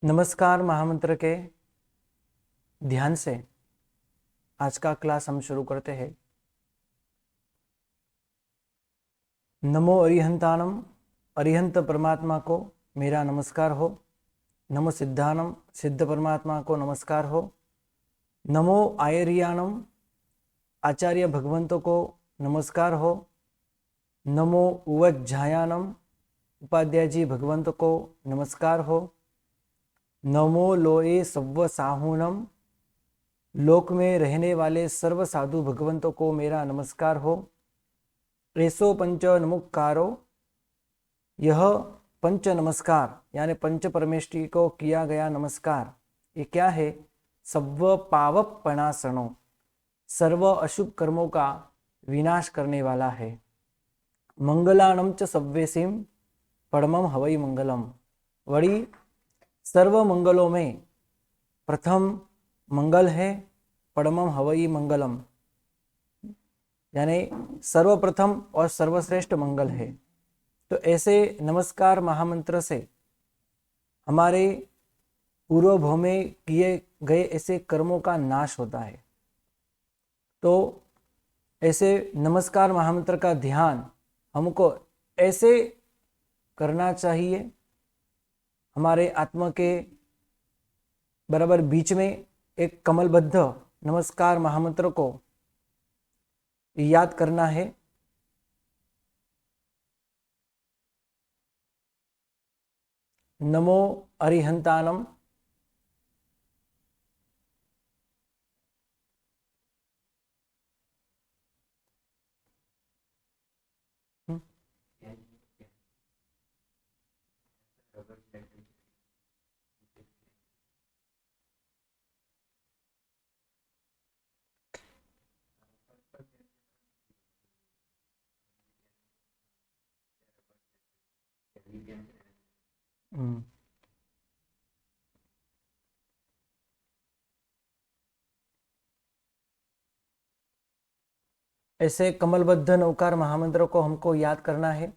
नमस्कार महामंत्र के ध्यान से आज का क्लास हम शुरू करते हैं। नमो अरिहंतानम, अरिहंत परमात्मा को मेरा नमस्कार हो। नमो सिद्धानम, सिद्ध परमात्मा को नमस्कार हो। नमो आयरियानम, आचार्य भगवंतों को नमस्कार हो। नमो उवज्झायानम, उपाध्याय जी भगवंत को नमस्कार हो। नमो लोए सव्व साहूनम, लोक में रहने वाले सर्व साधु भगवंतों को मेरा नमस्कार हो। ऐसो पंच नमुक्कारो, यह पंच नमस्कार यानी पंच परमेष्टि को किया गया नमस्कार, ये क्या है? सव्व पावपणासनो, सर्व अशुभ कर्मों का विनाश करने वाला है। मंगलानम च सव्वेसिम, परमम हवई मंगलम, वड़ी सर्व मंगलों में प्रथम मंगल है परमम हवई मंगलम, यानी सर्वप्रथम और सर्वश्रेष्ठ मंगल है। तो ऐसे नमस्कार महामंत्र से हमारे पूर्वभव में किए गए ऐसे कर्मों का नाश होता है। तो ऐसे नमस्कार महामंत्र का ध्यान हमको ऐसे करना चाहिए, हमारे आत्मा के बराबर बीच में एक कमलबद्ध नमस्कार महामंत्र को याद करना है। नमो अरिहंतानम, ऐसे कमलबद्ध नवकार महामंत्र को हमको याद करना है।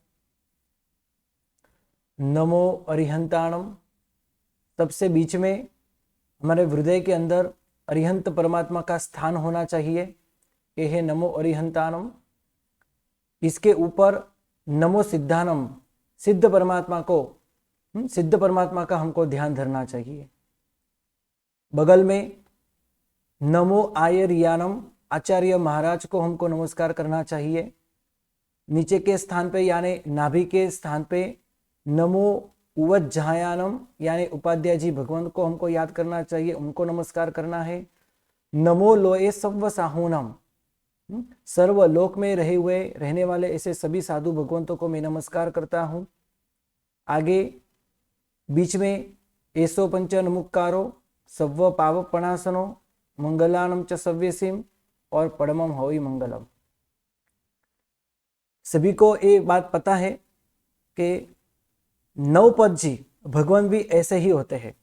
नमो अरिहंताणम, सबसे बीच में हमारे हृदय के अंदर अरिहंत परमात्मा का स्थान होना चाहिए। ये है नमो अरिहंताणम। इसके ऊपर नमो सिद्धानम, सिद्ध परमात्मा को, सिद्ध परमात्मा का हमको ध्यान धरना चाहिए। बगल में नमो आयरियानम, आचार्य महाराज को हमको नमस्कार करना चाहिए। नीचे के स्थान पे यानी नाभि के स्थान पे नमो उवज्झायानम, यानी उपाध्याय जी भगवंत को हमको याद करना चाहिए, उनको नमस्कार करना है। नमो लोए सव्व साहूनम, सर्वलोक में रहे हुए रहने वाले ऐसे सभी साधु भगवंतों को मैं नमस्कार करता हूं। आगे बीच में ऐसो पंच नमुक्कारो, सव्व पावपणासनो, मंगलानम च सव्यसिम और परमम हवई मंगलम। सभी को ये बात पता है कि नवपद जी भगवान भी ऐसे ही होते हैं।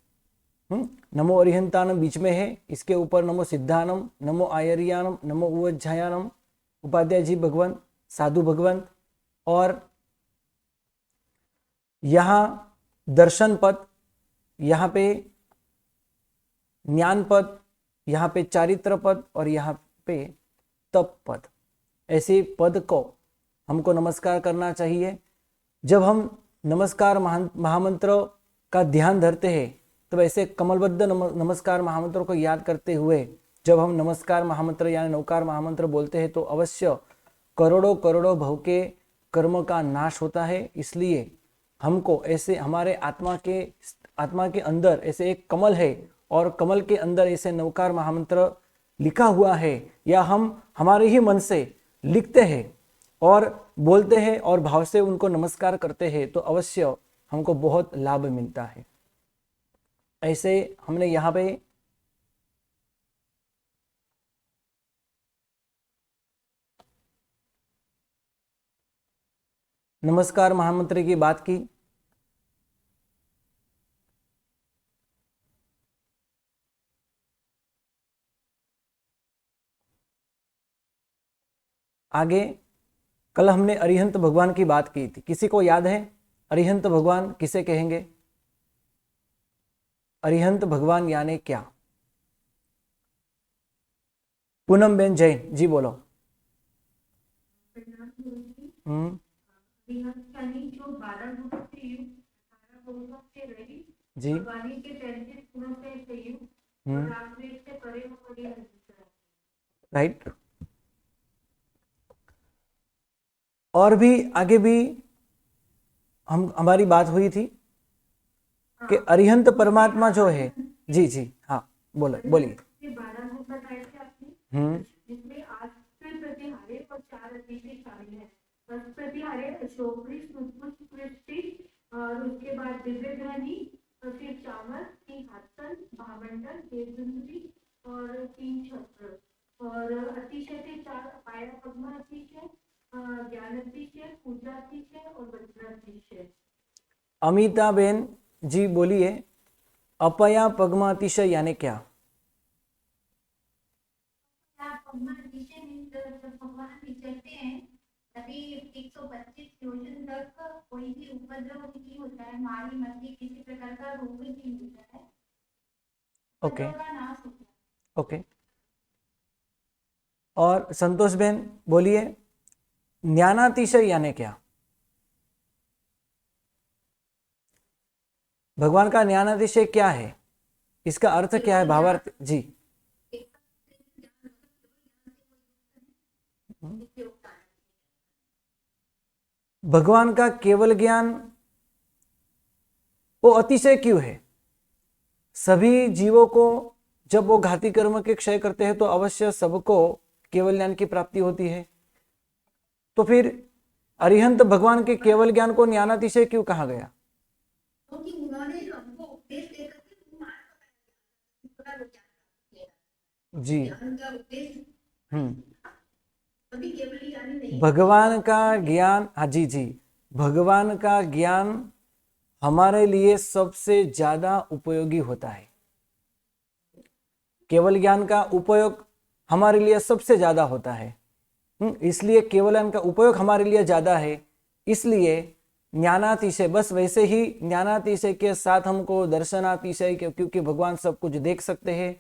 नमो अरिहंतानम बीच में है, इसके ऊपर नमो सिद्धानम, नमो आयरियानम, नमो उवज्झायानम, उपाध्याय जी भगवान, साधु भगवंत, और यहां दर्शन पद, यहाँ पे ज्ञान पद, यहाँ पे चारित्र पद और यहाँ पे तप पद, ऐसे पद को हमको नमस्कार करना चाहिए। जब हम नमस्कार महामंत्र का ध्यान धरते हैं तो ऐसे कमलबद्ध नमस्कार महामंत्र को याद करते हुए जब हम नमस्कार महामंत्र यानी नवकार महामंत्र बोलते हैं तो अवश्य करोड़ों करोड़ों भव के कर्म का नाश होता है। इसलिए हमको ऐसे हमारे आत्मा के अंदर ऐसे एक कमल है और कमल के अंदर ऐसे नवकार महामंत्र लिखा हुआ है, या हम हमारे ही मन से लिखते हैं और बोलते हैं और भाव से उनको नमस्कार करते हैं तो अवश्य हमको बहुत लाभ मिलता है। ऐसे हमने यहाँ पे नमस्कार महामंत्र की बात की। आगे कल हमने अरिहंत भगवान की बात की थी, किसी को याद है अरिहंत भगवान किसे कहेंगे? अरिहंत भगवान यानी क्या? पूनम बेन जैन जी बोलो। जो 12 गुणों से युक्त 18 गुणों से रहित जी और वाणी के 33 गुणों से युक्त और रागद्वेष से परे और अरिहंत है। राइट। और भी आगे भी हमारी बात हुई थी कि अरिहंत परमात्मा जो है, जी जी हाँ बोलो बोलिए। 12 गुण बताए थे आपने, जिसमें 8 प्रतिहारे और 4 अतिशय शामिल है। प्रतिहारे अशोकरी, सुपुष्टि और उसके बाद दिव्य ध्वनि और फिर चामर, सिंहासन, भामंडल, देवदुंदुभी और 3 छत्र। और अतिशय के 4 पाया पद्मा अतिशय, ज्ञान अतिशय, पूजा अतिशय और वचन अतिशय। अमिता बेन जी बोलिए, अपया पद्मातिशय यानी क्या? पद्मा अतिशय भगवान विचरते हैं तभी 125 योजन तक कोई भी उपद्रव नहीं होता है, मारी मछली किसी प्रकार का रोग नहीं होता है, ओके का नाश होता है। ओके। और संतोष बेन बोलिए, ज्ञानातिशय यानी क्या? भगवान का ज्ञानातिशय क्या है, इसका अर्थ क्या है, भावार्थ? जी भगवान का केवल ज्ञान वो अतिशय क्यों है? सभी जीवों को जब वो घाती कर्म के क्षय करते हैं तो अवश्य सबको केवल ज्ञान की प्राप्ति होती है, तो फिर अरिहंत भगवान के केवल ज्ञान को ज्ञानातिशय क्यों कहा गया? क्योंकि उन्होंने हमको उपदेश देकर जी अभी केवल ज्ञान नहीं, भगवान का ज्ञान, हाँ जी जी, भगवान का ज्ञान हमारे लिए सबसे ज्यादा उपयोगी होता है। केवल ज्ञान का उपयोग हमारे लिए सबसे ज्यादा होता है, इसलिए केवल ज्ञान का उपयोग हमारे लिए ज्यादा है, इसलिए ज्ञानातिशय, बस वैसे ही ज्ञानातिशय के साथ हमको दर्शनातिशय, क्योंकि भगवान सब कुछ देख सकते हैं।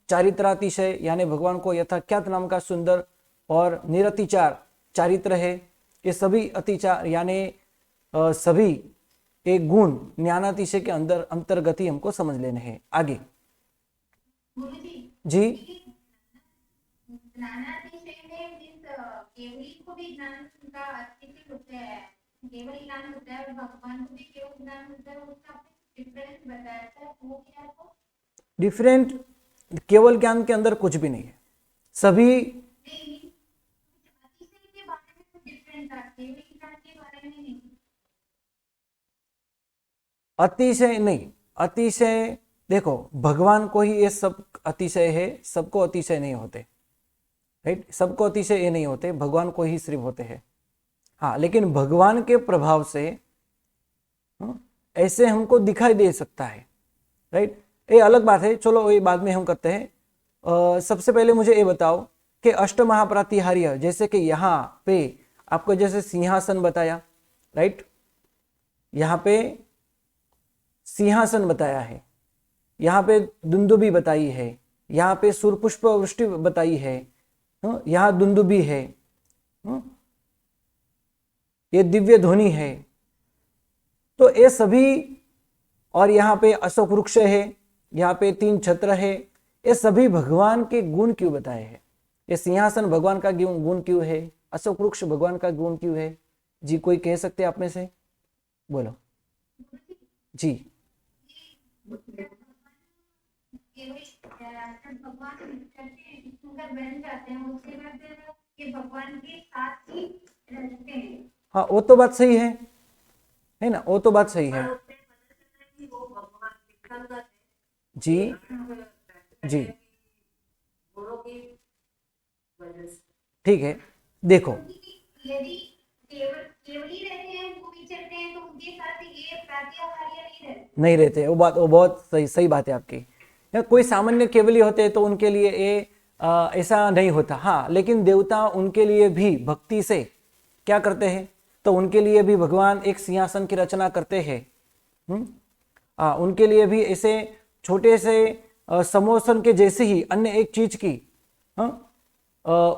चारित्रातिशय यानी भगवान को यथाख्यात नाम का सुंदर और निरतिचार चारित्र है, ये सभी अतिचार यानी सभी एक गुण ज्ञानातिशय के अंदर अंतर्गत ही हमको समझ लेने हैं। आगे जी को भी ज्ञान का अतिशय होता है, केवल ज्ञान होता है और भगवान को भी केवल ज्ञान होता है, उसका डिफरेंस बताया था, वो क्या है? डिफरेंट केवल ज्ञान के अंदर कुछ भी नहीं है, सभी अतिशय नहीं, अतिशय देखो भगवान को ही ये सब अतिशय है, सबको अतिशय नहीं होते, राइट, सबको अतिशय ये नहीं होते, भगवान को ही सिर्फ होते हैं। हाँ, लेकिन भगवान के प्रभाव से ऐसे हमको दिखाई दे सकता है, राइट, ये अलग बात है, चलो ये बाद में हम करते हैं। सबसे पहले मुझे ये बताओ कि अष्टमहाप्रातिहार्य, जैसे कि यहाँ पे आपको जैसे सिंहासन बताया, राइट, यहाँ पे सिंहासन बताया है, यहाँ पे दुंदुभी बताई है, यहाँ पे सुरपुष्प वृष्टि बताई है, यहाँ दुंदुभी है, ये दिव्य ध्वनि है, तो ये सभी, और यहाँ पे अशोक वृक्ष है, यहाँ पे 3 छत्र है, ये सभी भगवान के गुण क्यों बताए हैं? ये सिंहासन भगवान का गुण क्यों है, अशोक वृक्ष भगवान का गुण क्यों है? जी कोई कह सकते हैं आप में से, बोलो जी। हाँ वो तो बात सही है ना, वो तो बात सही है जी जी, ठीक है। देखो यदि केवल ही रहते हैं, उनको विचरते हैं, तो उनके साथ ये प्रातिहार्य नहीं रहते, वो बहुत सही बात है आपकी। या कोई सामान्य केवली होते तो उनके लिए ये ऐसा नहीं होता। हाँ, लेकिन देवता उनके लिए भी भक्ति से क्या करते हैं, तो उनके लिए भी भगवान एक सिंहासन की रचना करते हैं, उनके लिए भी ऐसे छोटे से समोसन के जैसे ही अन्य एक चीज की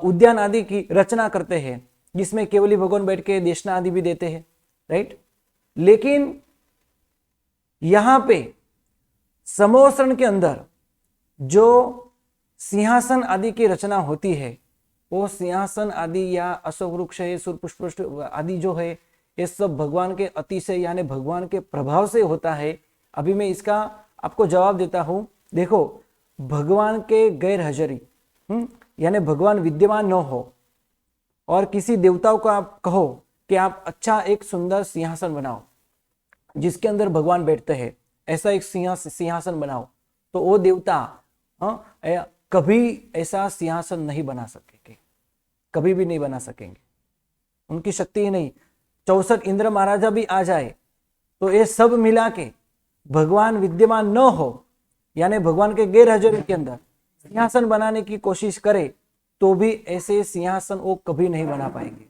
उद्यान आदि की रचना करते हैं, जिसमें केवली भगवान बैठ के देशना आदि भी देते हैं, राइट। लेकिन यहां पे समोसन के अंदर जो सिंहासन आदि की रचना होती है, वो सिंहासन आदि या अशोक वृक्ष है, सूर्यपुष्प आदि जो है, ये सब भगवान के अतिशय यानी भगवान के प्रभाव से होता है। अभी मैं इसका आपको जवाब देता हूं। देखो, भगवान के गैर हाजिरी यानी भगवान विद्यमान न हो और किसी देवताओं को आप कहो कि आप अच्छा एक सुंदर सिंहासन बनाओ जिसके अंदर भगवान बैठते हैं, ऐसा एक सिंहासन बनाओ, तो वो देवता कभी ऐसा सिंहासन नहीं बना सकेंगे, कभी भी नहीं बना सकेंगे, उनकी शक्ति ही नहीं। 64 इंद्र महाराजा भी आ जाए तो ये सब मिला के भगवान विद्यमान न हो यानी भगवान के गैर हाजिरी के अंदर सिंहासन बनाने की कोशिश करे तो भी ऐसे सिंहासन वो कभी नहीं बना पाएंगे,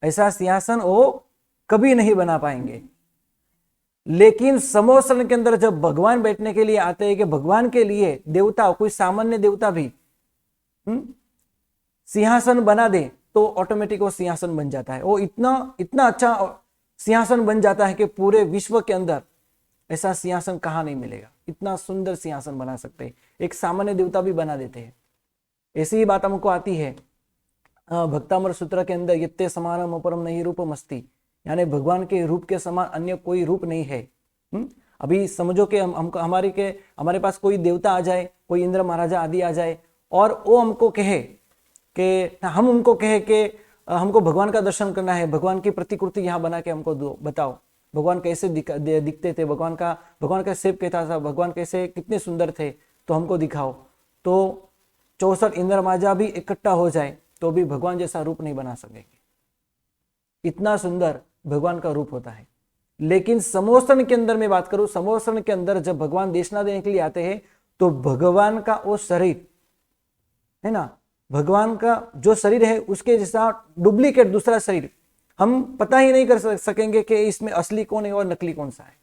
ऐसा सिंहासन वो कभी नहीं बना पाएंगे। लेकिन समोसन के अंदर जब भगवान बैठने के लिए आते हैं कि भगवान के लिए देवता, कोई सामान्य देवता भी सिंहासन बना दे तो ऑटोमेटिक वो सिंहासन बन जाता है। वो इतना अच्छा सिंहासन बन जाता है कि पूरे विश्व के अंदर ऐसा सिंहासन कहाँ नहीं मिलेगा, इतना सुंदर सिंहासन बना सकते हैं, एक सामान्य देवता भी बना देते हैं। ऐसी ही बात हमको आती है भक्तामृत सूत्र के अंदर, यत्ते समानम अपरम नहीं रूपमस्ति, यानी भगवान के रूप के समान अन्य कोई रूप नहीं है। अभी समझो कि हमारे पास कोई देवता आ जाए, कोई इंद्र महाराजा आदि आ जाए और वो हमको कहे कि हम उनको कहे कि हमको भगवान का दर्शन करना है, भगवान की प्रतिकृति यहाँ बना के हमको दो, बताओ भगवान कैसे दिखते थे, भगवान का शेप कैसा था, भगवान कैसे कितने सुंदर थे, तो हमको दिखाओ। तो 64 इंद्र महाराजा भी इकट्ठा हो जाए तो भी भगवान जैसा रूप नहीं बना सकेंगे, इतना सुंदर भगवान का रूप होता है। लेकिन समोसन के अंदर मैं बात करूं, समोसन के अंदर जब भगवान देशना देने के लिए आते हैं तो भगवान का वो शरीर है ना, भगवान का जो शरीर है उसके जैसा डुप्लीकेट दूसरा शरीर हम पता ही नहीं कर सकेंगे कि इसमें असली कौन है और नकली कौन सा है।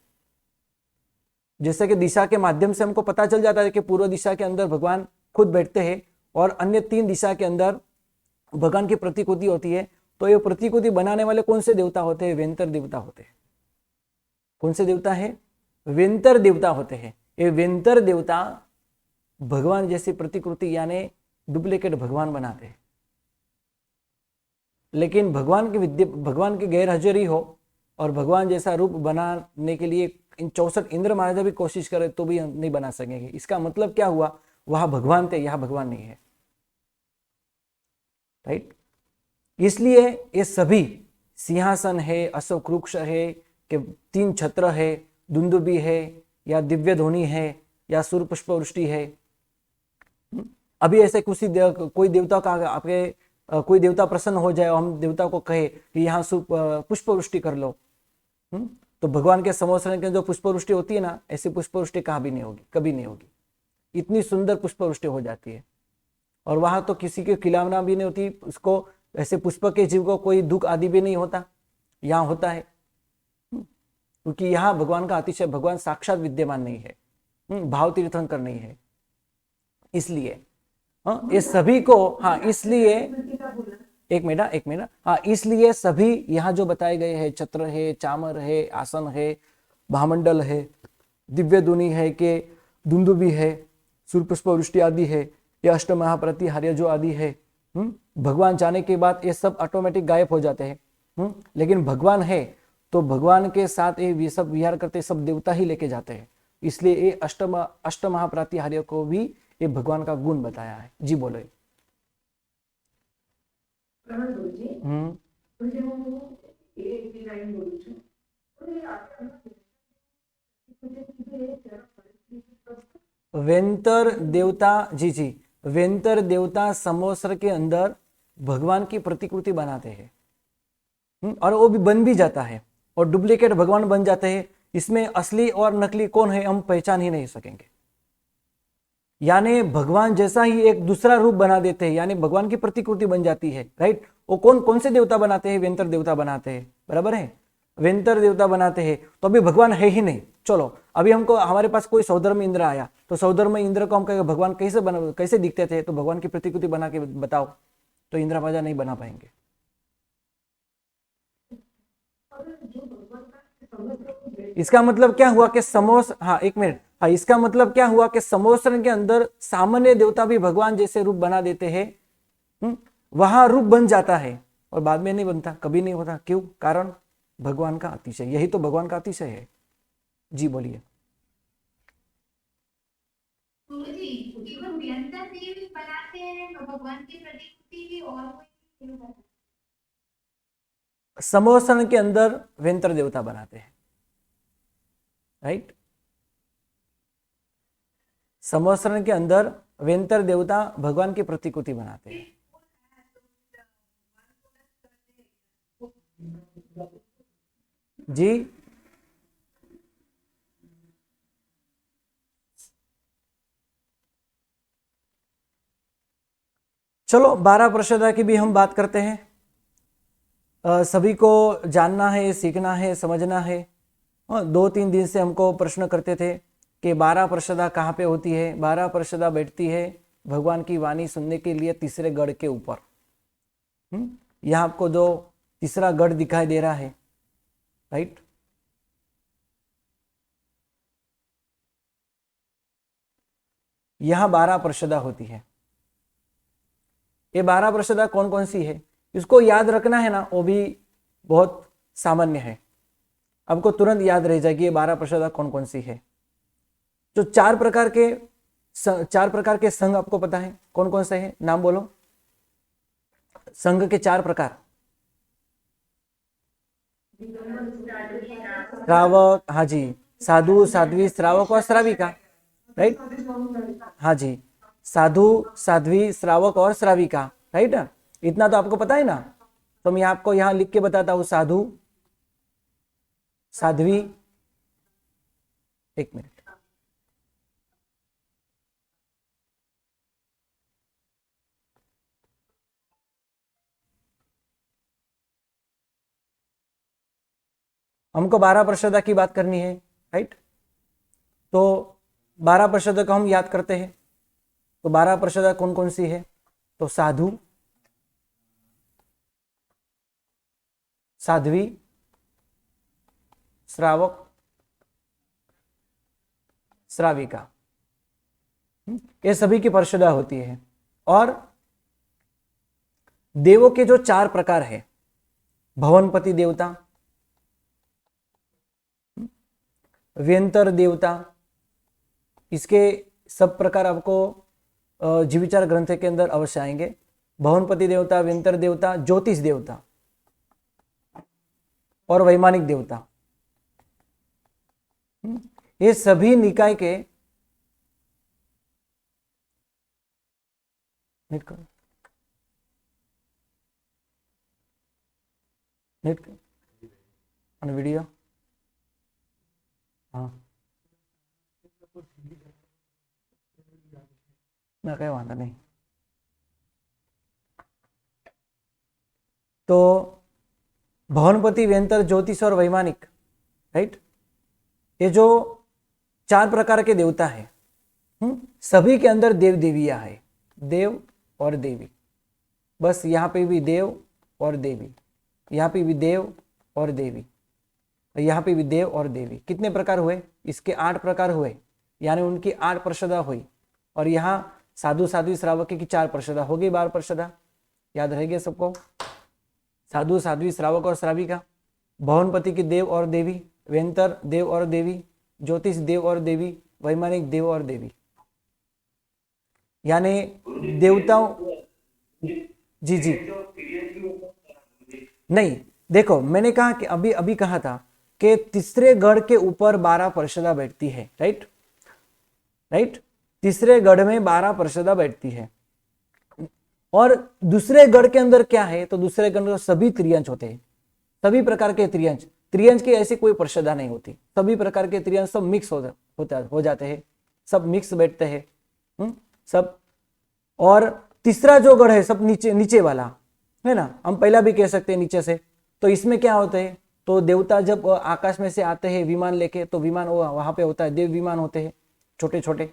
जैसे कि दिशा के माध्यम से हमको पता चल जाता है कि पूर्व दिशा के अंदर भगवान खुद बैठते हैं और अन्य 3 दिशा के अंदर भगवान की प्रतिकृति होती है। तो ये प्रतिकृति बनाने वाले कौन से देवता होते हैं? वेंतर देवता होते हैं। कौन से देवता है? वेंतर देवता होते हैं। ये वेंतर देवता भगवान जैसी प्रतिकृति यानी डुप्लीकेट भगवान बनाते हैं। लेकिन भगवान की गैर हाजिरी हो और भगवान जैसा रूप बनाने के लिए इन 64 इंद्र महाराजा भी कोशिश करे तो भी नहीं बना सकेंगे। इसका मतलब क्या हुआ? वहां भगवान थे, यहां भगवान नहीं है, राइट। इसलिए ये सभी सिंहासन है, अशोक वृक्ष है, कि 3 छत्र है, दुंदुबी है या दिव्य ध्वनि है या सूर्य पुष्प वृष्टि है। अभी ऐसे कोई देवता का आपके कोई देवता प्रसन्न हो जाए और हम देवता को कहे कि यहाँ पुष्प वृष्टि कर लो, तो भगवान के समोसन के जो पुष्प वृष्टि होती है ना, ऐसी पुष्प वृष्टि कहाँ भी नहीं होगी, कभी नहीं होगी। इतनी सुंदर पुष्प वृष्टि हो जाती है और वहां तो किसी की खिलावना भी नहीं होती, उसको ऐसे पुष्प के जीव को कोई दुख आदि भी नहीं होता, यहाँ होता है। क्योंकि यहाँ भगवान का अतिशय, भगवान साक्षात विद्यमान नहीं है, भाव तीर्थंकर नहीं है। इसलिए ये सभी को, हाँ इसलिए एक मिनट, हाँ इसलिए सभी यहाँ जो बताए गए हैं, छत्र है, चामर है, आसन है, महामंडल है, दिव्य ध्वनि है, के दुंदुबी है, सूर्य पुष्प वृष्टि आदि है, ये अष्ट महाप्रतिहार्य जो आदि है, भगवान जाने के बाद ये सब ऑटोमेटिक गायब हो जाते हैं। लेकिन भगवान है तो भगवान के साथ ये सब विहार करते सब देवता ही लेके जाते हैं। इसलिए ये अष्ट महाप्रतिहार्य को भी ये भगवान का गुण बताया है। जी बोलो। वेंतर देवता, जी वेंतर देवता समोसर के अंदर भगवान की प्रतिकृति बनाते हैं और वो भी बन भी जाता है और डुप्लीकेट भगवान बन जाते हैं। इसमें असली और नकली कौन है हम पहचान ही नहीं सकेंगे। यानी भगवान जैसा ही एक दूसरा रूप बना देते हैं, यानी भगवान की प्रतिकृति बन जाती है, राइट। वो कौन से देवता बनाते हैं? वेंतर देवता बनाते हैं, बराबर है। वेंतर देवता बनाते हैं तो अभी भगवान है ही नहीं। चलो अभी हमको हमारे पास कोई सौधर्म इंद्र आया तो सौधर्म इंद्र को हम कहेंगे भगवान कैसे दिखते थे, तो भगवान की प्रतिकृति बना के बताओ, तो इंदिरा बाजा नहीं बना पाएंगे। इसका मतलब क्या हुआ कि एक मिनट, हाँ, इसका मतलब क्या हुआ कि समोसरण के अंदर सामान्य देवता भी भगवान जैसे रूप बना देते हैं, वहां रूप बन जाता है और बाद में नहीं बनता, कभी नहीं होता। क्यों? कारण भगवान का अतिशय, यही तो भगवान का अतिशय है। जी बोलिए। बनाते हैं तो भगवान की प्रतिकृति भी और कोई समोसरण के अंदर वेंतर देवता बनाते हैं, राइट। समोसरण के अंदर वेंतर देवता भगवान की प्रतिकृति बनाते हैं। जी चलो 12 प्रसादा की भी हम बात करते हैं। सभी को जानना है, सीखना है, समझना है। 2-3 दिन से हमको प्रश्न करते थे कि 12 प्रसादा कहाँ पे होती है। 12 प्रसादा बैठती है भगवान की वाणी सुनने के लिए तीसरे गढ़ के ऊपर। यहाँ आपको जो तीसरा गढ़ दिखाई दे रहा है, राइट, यहाँ 12 प्रसादा होती है। ये 12 प्रसादा कौन कौन सी है इसको याद रखना है ना, वो भी बहुत सामान्य है, आपको तुरंत याद रह जाएगी ये 12 प्रसादा कौन कौन सी है। जो 4 प्रकार के संघ आपको पता है कौन कौन से हैं? नाम बोलो। संघ के 4 प्रकार। श्रावक, हाँ जी, साधु, साध्वी, श्रावक और श्राविका, राइट। हाँ जी, साधु, साध्वी, श्रावक और श्राविका, राइट। इतना तो आपको पता है ना, तो मैं आपको यहां लिख के बताता हूं। साधु, साध्वी, एक मिनट, हमको 12 प्रसादा की बात करनी है, राइट। तो 12 प्रसादा को हम याद करते हैं। तो 12 प्रसादा कौन कौन सी है? तो साधु, साध्वी, श्रावक, श्राविका, ये सभी की प्रसादा होती है। और देवों के जो 4 प्रकार है, भवनपति देवता, व्यंतर देवता, इसके सब प्रकार आपको जीविचार ग्रंथ के अंदर अवश्य आएंगे। भवनपति देवता, व्यंतर देवता, ज्योतिष देवता और वैमानिक देवता, ये सभी निकाय के वीडियो, हाँ ना, कहीं वादा नहीं। तो भवनपति, व्यंतर, ज्योतिष और वैमानिक, राइट, ये जो 4 प्रकार के देवता है, सभी के अंदर देव देवियां है, देव और देवी। बस यहाँ पे भी देव और देवी, यहाँ पे भी देव और देवी, यहाँ पे भी देव और देवी। कितने प्रकार हुए? इसके 8 प्रकार हुए, यानी उनकी 8 प्रसादा हुई। और यहाँ साधु, साध्वी, श्रावक की 4 प्रसादा हो गई, 12 प्रसादा। याद रहेगी सबको? साधु, साध्वी, श्रावक और श्राविका, भवनपति की देव और देवी, व्यंतर देव और देवी, ज्योतिष देव और देवी, वैमानिक देव और देवी, यानी देवताओं। जी जी, नहीं, देखो मैंने कहा कि अभी कहा था कि तीसरे गढ़ के ऊपर 12 प्रसादा बैठती है, राइट राइट। तीसरे गढ़ में 12 प्रसादा बैठती है। और दूसरे गढ़ के अंदर क्या है? तो दूसरे गढ़ में सभी त्रियंश होते हैं, सभी प्रकार के त्रियंश। त्रियंश की ऐसी कोई प्रसादा नहीं होती, सभी प्रकार के त्रियंश सब मिक्स हो जाते हैं, सब मिक्स बैठते हैं सब। और तीसरा जो गढ़ है सब नीचे वाला है ना, हम पहला भी कह सकते हैं नीचे से। तो इसमें क्या होता है? तो देवता जब आकाश में से आते हैं विमान लेके, तो विमान वहां पे होता है, देव विमान होते हैं, छोटे छोटे,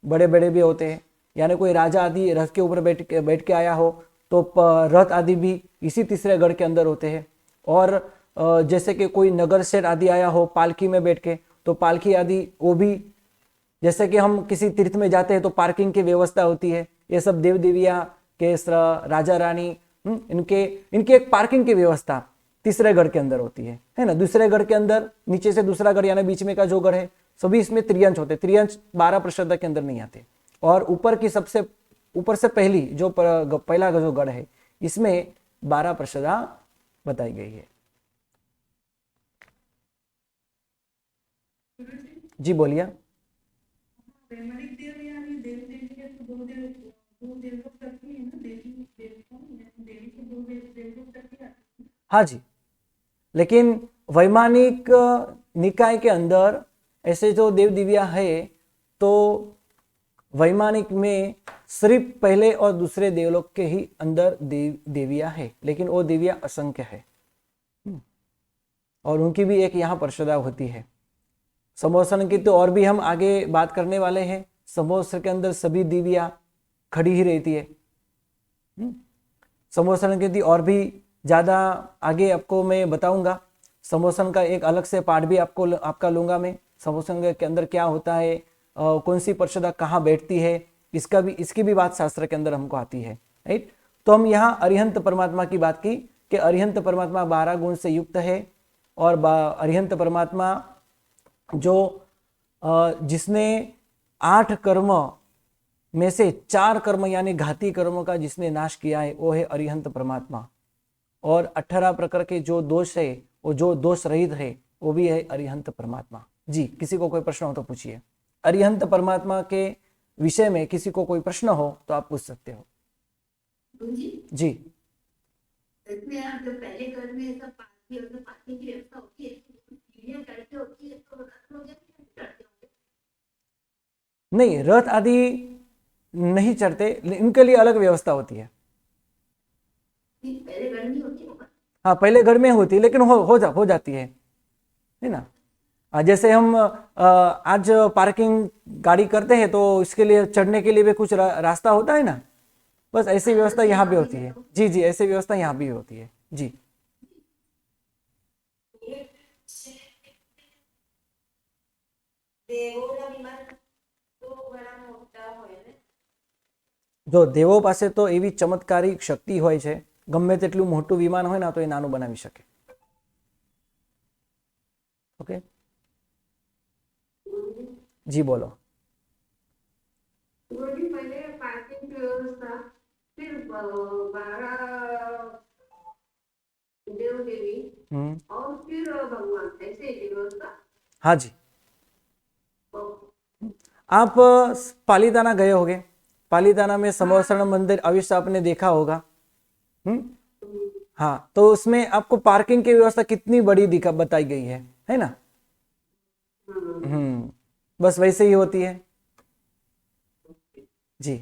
बड़े बड़े भी होते हैं। यानी कोई राजा आदि रथ के ऊपर बैठ के आया हो तो रथ आदि भी इसी तीसरे गढ़ के अंदर होते हैं। और जैसे कि कोई नगर सेठ आदि आया हो पालकी में बैठ के, तो पालकी आदि वो भी, जैसे कि हम किसी तीर्थ में जाते हैं तो पार्किंग की व्यवस्था होती है, ये सब देव देविया के राजा रानी, इनके एक पार्किंग की व्यवस्था तीसरे गढ़ के अंदर होती है ना। दूसरे गढ़ के अंदर नीचे से दूसरा गढ़ यानी बीच में का जो गढ़ है, सभी इसमें त्रियंश होते, त्रियंश 12 प्रशदा के अंदर नहीं आते। और ऊपर की सबसे ऊपर से पहली जो पहला जो गढ़ है, इसमें 12 प्रशदा बताई गई है। जी बोलिए। हाँ जी, लेकिन वैमानिक निकाय के अंदर ऐसे जो देव दिव्या है, तो वैमानिक में सिर्फ पहले और दूसरे देवलोक के ही अंदर देविया है, लेकिन वो देविया असंख्य है और उनकी भी एक यहाँ परिषदा होती है। समोसन की तो और भी हम आगे बात करने वाले हैं। समोसन के अंदर सभी देविया खड़ी ही रहती है। समोसन की और भी ज़्यादा आगे आपको मैं बताऊंगा। समोसन का एक अलग से पार्ट भी आपका लूंगा मैं। समोसन के अंदर क्या होता है, कौन सी परिषदा कहाँ बैठती है, इसकी भी बात शास्त्र के अंदर हमको आती है, राइट। तो हम यहाँ अरिहंत परमात्मा की बात की कि अरिहंत परमात्मा 12 गुण से युक्त है। और अरिहंत परमात्मा जो जिसने 8 कर्म में से 4 कर्म यानी घाती कर्मों का जिसने नाश किया है, वो है अरिहंत परमात्मा। और 18 प्रकार के जो दोष है, वो जो दोष रहित है, वो भी है अरिहंत परमात्मा। जी, किसी को कोई प्रश्न हो तो पूछिए। अरिहंत परमात्मा के विषय में किसी को कोई प्रश्न हो तो आप पूछ सकते हो। जी, इसमें आप जो पहले घर में सब पार्टी और सब पार्टी की व्यवस्था होती है, सीढ़ियां चढ़ते होती है, तो रथ लोग चढ़ते होंगे? नहीं, रथ आदि नहीं चढ़ते, इनके लिए अलग व्यवस्था होती है। पहले घर नहीं होती है? हाँ, पहले घर में होती है, लेकिन हो जाती है ना। जैसे हम आज पार्किंग गाड़ी करते हैं तो इसके लिए चढ़ने के लिए भी कुछ रास्ता होता है ना, बस ऐसी व्यवस्था यहाँ भी होती है। जी जी, ऐसी व्यवस्था यहाँ भी होती है। जी, જો દેવો પાસે તો એવી ચમત્કારિક શક્તિ હોય છે, ગમે તેટલું મોટું વિમાન હોય ને તો એ નાનું બનાવી શકે। ઓકે, जी बोलो। पहले पार्किंग की व्यवस्था, फिर 12 देव देवी और फिर भगवान, ऐसे ही व्यवस्था। हाँ जी, आप पालीताना गए होंगे। पालीताना में समोसण मंदिर अवश्य आपने देखा होगा। हाँ, तो उसमें आपको पार्किंग की व्यवस्था कितनी बड़ी बताई गई है ना। बस वैसे ही होती है। जी,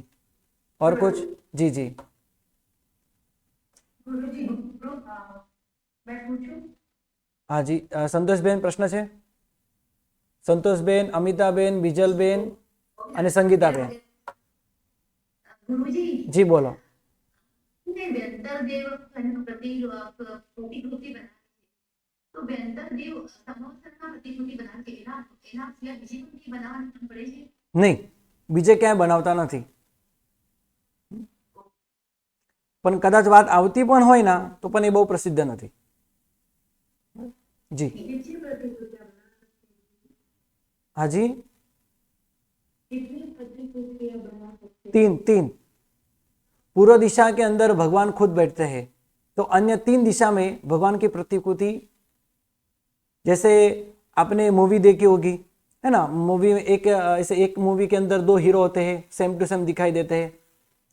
और कुछ? जी जी, गुरुजी मैं पूछूं? हाँ जी, संतोष बेन प्रश्न है। संतोष बेन, अमिता बेन, बिजल बेन અને संगीता बेन। गुरुजी जी बोलो। व्यंतर देव प्रतिकृति बना, तो व्यंतर देव समोसना प्रतिकृति बना के ना सिवाय બીજી કોઈ બનાવવાની પડે છે? नहीं, बीजे क्या बनावता नहीं, पण कदाच बात आवती पण होय ना, तो पण ए बहु प्रसिद्ध नहीं। जी, हाँ जी, 3 पूर्व दिशा के अंदर भगवान खुद बैठते हैं, तो अन्य 3 दिशा में भगवान की प्रतिकृति, जैसे आपने मूवी देखी होगी है ना। मूवी में एक मूवी के अंदर 2 हीरो होते हैं, सेम टू सेम दिखाई देते हैं,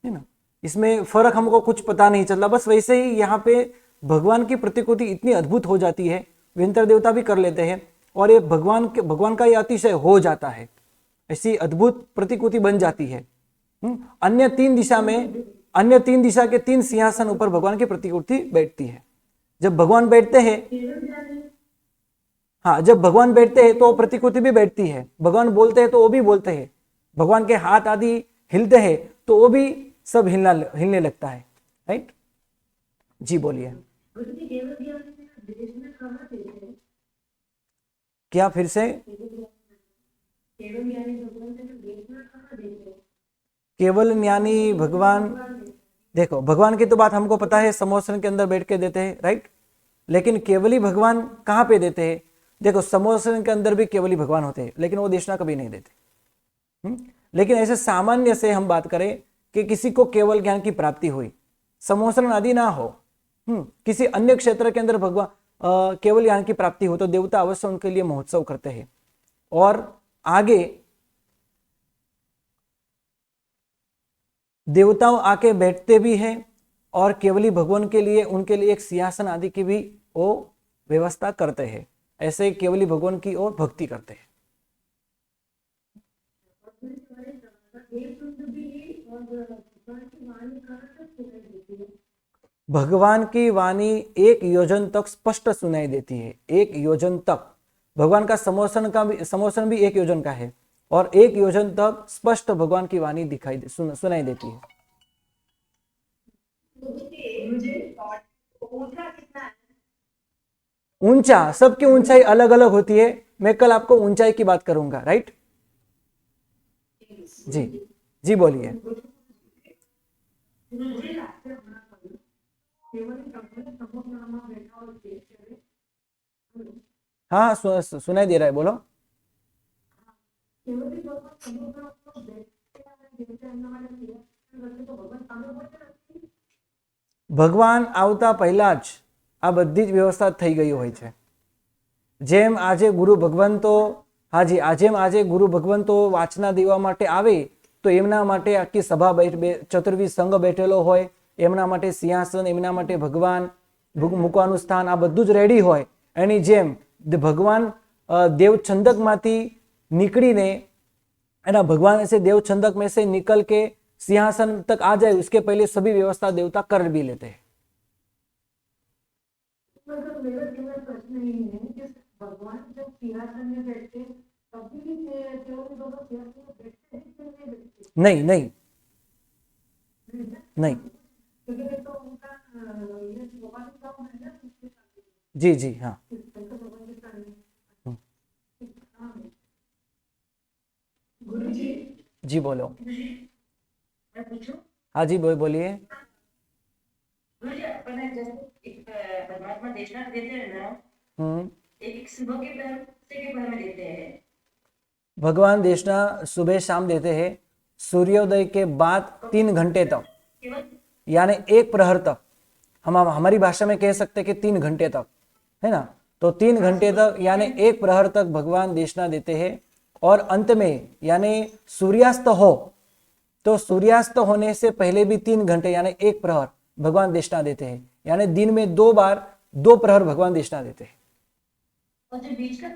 है ना। इसमें फर्क हमको कुछ पता नहीं चलता। बस वैसे ही यहाँ पे भगवान की प्रतिकृति इतनी अद्भुत हो जाती है, व्यंतर देवता भी कर लेते हैं, और ये भगवान का ये अतिशय हो जाता है, ऐसी अद्भुत प्रतिकृति बन जाती है। अन्य 3 दिशा के 3 सिंहासन ऊपर भगवान की प्रतिकृति बैठती है। जब भगवान बैठते हैं, हाँ, जब भगवान बैठते हैं तो प्रतिकृति भी बैठती है, भगवान बोलते हैं तो वो भी बोलते हैं, भगवान के हाथ आदि हिलते हैं तो वो भी सब हिलने लगता है। राइट जी, बोलिए। क्या फिर से? केवल ज्ञानी भगवान, देखो भगवान की तो बात हमको पता है, समोसन के अंदर बैठ के देते हैं, राइट। लेकिन केवली भगवान कहाँ पे देते हैं? देखो समोसन के अंदर भी केवली भगवान होते हैं, लेकिन वो देशना कभी नहीं देते। लेकिन ऐसे सामान्य से हम बात करें कि किसी को केवल ज्ञान की प्राप्ति हुई, समोसन आदि ना हो, किसी अन्य क्षेत्र के अंदर भगवान केवल ज्ञान की प्राप्ति हो, तो देवता अवश्य उनके लिए महोत्सव करते हैं और आगे देवताओं आके बैठते भी हैं और केवली भगवान के लिए उनके लिए एक सिंहासन आदि की भी वो व्यवस्था करते हैं। ऐसे केवली भगवान की ओर भक्ति करते हैं। भगवान की वाणी एक योजन तक स्पष्ट सुनाई देती है, एक योजन तक। भगवान का समोसन भी एक योजन का है और एक योजन तक स्पष्ट भगवान की वाणी सुनाई देती है। ऊंचा, सबकी ऊंचाई अलग अलग होती है, मैं कल आपको ऊंचाई की बात करूंगा, राइट जी। जी बोलिए। हाँ सुनाई दे रहा है, बोलो। ભગવાન આવતા પહેલા જ આ બધી જ વ્યવસ્થા થઈ ગઈ હોય છે। જેમ આજે ગુરુ ભગવંતો, હાજી આજે ગુરુ ભગવંતો વાચના દેવા માટે આવે તો એમના માટે આખી સભા ચતુર્વી સંઘ બેઠેલો હોય, એમના માટે સિંહાસન, એમના માટે ભગવાન મૂકવાનું સ્થાન, આ બધું જ રેડી હોય। એની જેમ ભગવાન देव छंदक माथी निकलीने एना भगवान ऐसे देव छंदक में से निकल के सिंहासन तक आ जाए, उसके पहले सभी व्यवस्था देवता कर भी लेते हैं। नहीं नहीं नहीं, जी जी हाँ जी बोलो। हाँ जी बोलिए। परमात्मा देशना देते हैं ना, एक सुबह के पहर से के पहर में देते हैं। भगवान देशना सुबह शाम देते हैं, सूर्योदय के बाद 3 घंटे तक, यानी 1 प्रहर तक। हम हमारी भाषा में कह सकते हैं कि 3 घंटे तक, है ना। तो 3 घंटे तक यानी 1 प्रहर तक भगवान देशना देते हैं। और अंत में यानी सूर्यास्त हो तो सूर्यास्त होने से पहले भी 3 घंटे यानी 1 प्रहर भगवान देशना देते हैं। यानी दिन में 2 बार 2 प्रहर भगवान देशना देते हैं। और जो बीच का